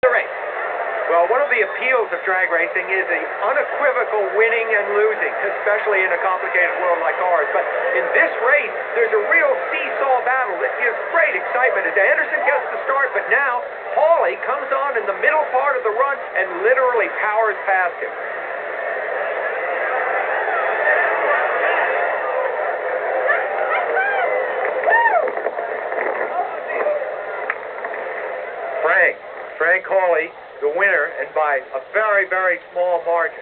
The race. Well, one of the appeals of drag racing is the unequivocal winning and losing, especially in a complicated world like ours. But in this race, there's a real seesaw battle that gives great excitement as Anderson gets the start, but now Hawley comes on in the middle part of the run and literally powers past him. Frank Hawley, the winner, and by a very, very small margin.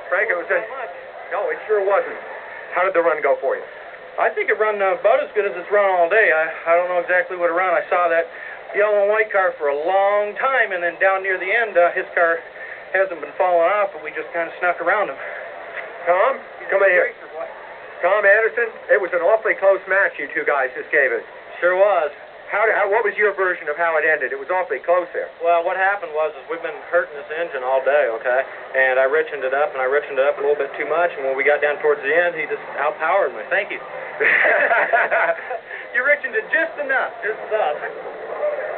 Frank, it was no, it sure wasn't. How did the run go for you? I think it ran about as good as it's run all day. I don't know exactly what it ran. I saw that yellow and white car for a long time, and then down near the end, his car hasn't been falling off, but we just kind of snuck around him. Tom, come in here. Tom Anderson, it was an awfully close match you two guys just gave us. Sure was. What was your version of how it ended? It was awfully close there. Well, what happened was we've been hurting this engine all day, okay? And I richened it up, and I richened it up a little bit too much, and when we got down towards the end, he just outpowered me. Thank you. You richened it just enough.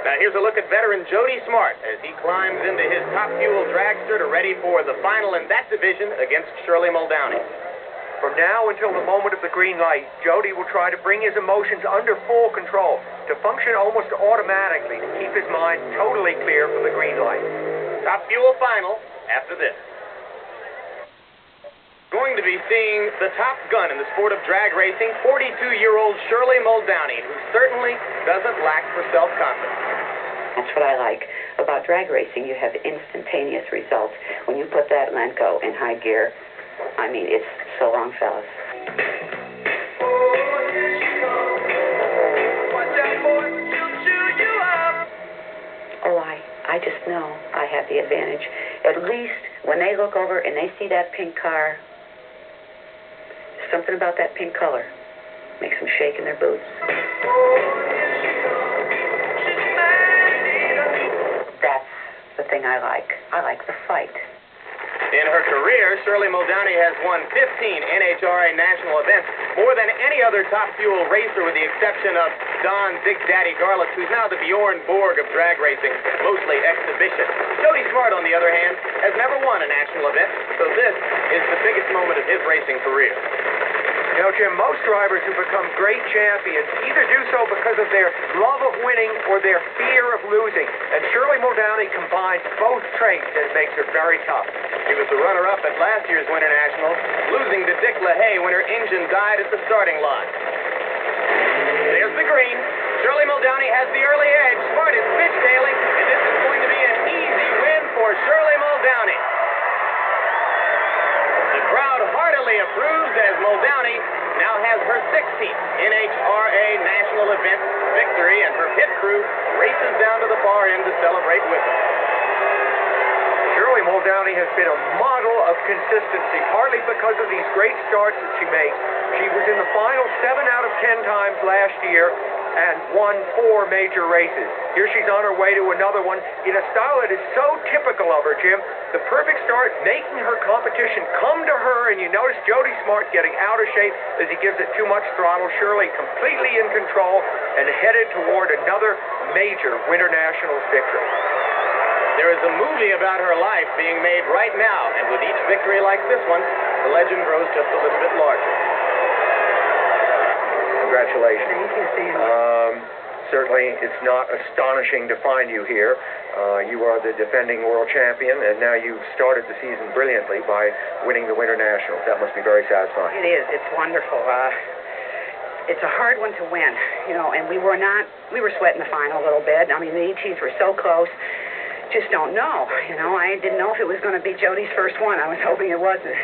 Now here's a look at veteran Jody Smart as he climbs into his Top Fuel dragster to ready for the final in that division against Shirley Muldowney. From now until the moment of the green light, Jody will try to bring his emotions under full control, to function almost automatically, to keep his mind totally clear from the green light. Top Fuel final after this. Going to be seeing the top gun in the sport of drag racing, 42-year-old Shirley Muldowney, who certainly doesn't lack for self-confidence. That's what I like about drag racing. You have instantaneous results. When you put that Lenco in high gear, I mean, it's so long, fellas. Oh, I just know I have the advantage. At least when they look over and they see that pink car, something about that pink color makes them shake in their boots. That's the thing I like. I like the fight. In her career, Shirley Muldowney has won 15 NHRA national events, more than any other Top Fuel racer with the exception of Don Big Daddy Garlitz, who's now the Bjorn Borg of drag racing, mostly exhibition. Jody Smart, on the other hand, has never won a national event, so this is the biggest moment of his racing career. You know, Jim, most drivers who become great champions either do so because of their love of winning or their fear of losing. And Shirley Muldowney combines both traits and it makes her very tough. She was the runner-up at last year's Winternationals, losing to Dick LaHaye when her engine died at the starting line. There's the green. Shirley Muldowney has the early edge. Smart is fishtailing, and this is going to be an easy win for Shirley Muldowney. The crowd heartily approves as Muldowney now has her 16th NHRA national event victory, and her pit crew races down to the far end to celebrate with her. Shirley Muldowney has been a model of consistency, partly because of these great starts that she makes. She was in the final 7 out of 10 times last year and won 4 major races. Here she's on her way to another one in a style that is so typical of her, Jim. The perfect start, making her competition come to her, and you notice Jody Smart getting out of shape as he gives it too much throttle. Shirley completely in control and headed toward another major Winternationals victory. There is a movie about her life being made right now, and with each victory like this one, the legend grows just a little bit larger. Congratulations. Thank you, Sam. Certainly, it's not astonishing to find you here. You are the defending world champion, and now you've started the season brilliantly by winning the Winternationals. That must be very satisfying. It is. It's wonderful. It's a hard one to win, you know, and we were sweating the final a little bit. I mean, the ETs were so close. Just don't know, you know. I didn't know if it was going to be Jody's first one. I was hoping it wasn't.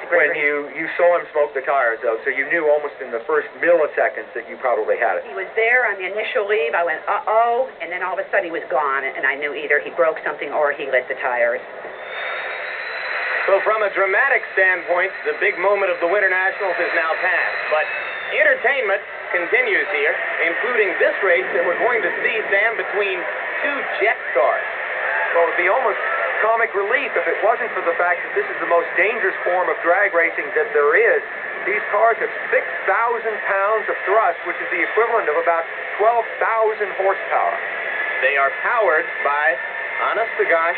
When you saw him smoke the tires, though, so you knew almost in the first milliseconds that you probably had it. He was there on the initial leave. I went, uh-oh, and then all of a sudden he was gone, and I knew either he broke something or he lit the tires. So from a dramatic standpoint, the big moment of the Winternationals is now past. But entertainment continues here, including this race that we're going to see, Sam, between 2 jet cars. Well, it'd be almost comic relief if it wasn't for the fact that this is the most dangerous form of drag racing that there is. These cars have 6,000 pounds of thrust, which is the equivalent of about 12,000 horsepower. They are powered by honest to gosh,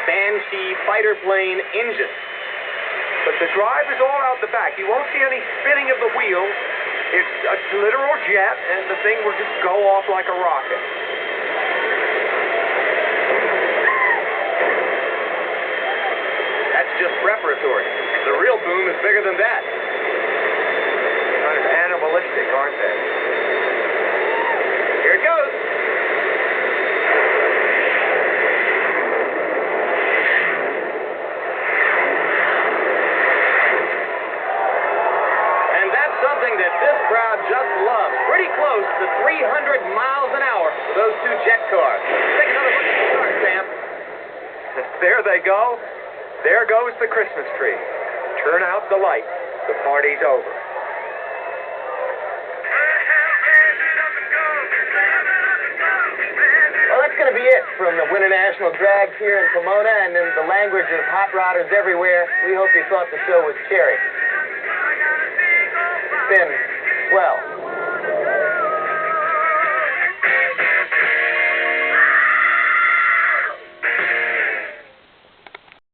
Banshee fighter plane engine. But the drive is all out the back. You won't see any spinning of the wheels. It's a literal jet, and the thing will just go off like a rocket. That's just preparatory. The real boom is bigger than that. Kind of animalistic, aren't they? Here it goes. And that's something that this crowd just loves. Pretty close to 300 miles an hour for those two jet cars. Take another look at the start, Sam. There they go. There goes the Christmas tree. Turn out the lights. The party's over. Well, that's going to be it from the Winternational Drags here in Pomona, and in the language of hot rodders everywhere, we hope you thought the show was cherry. It's been swell.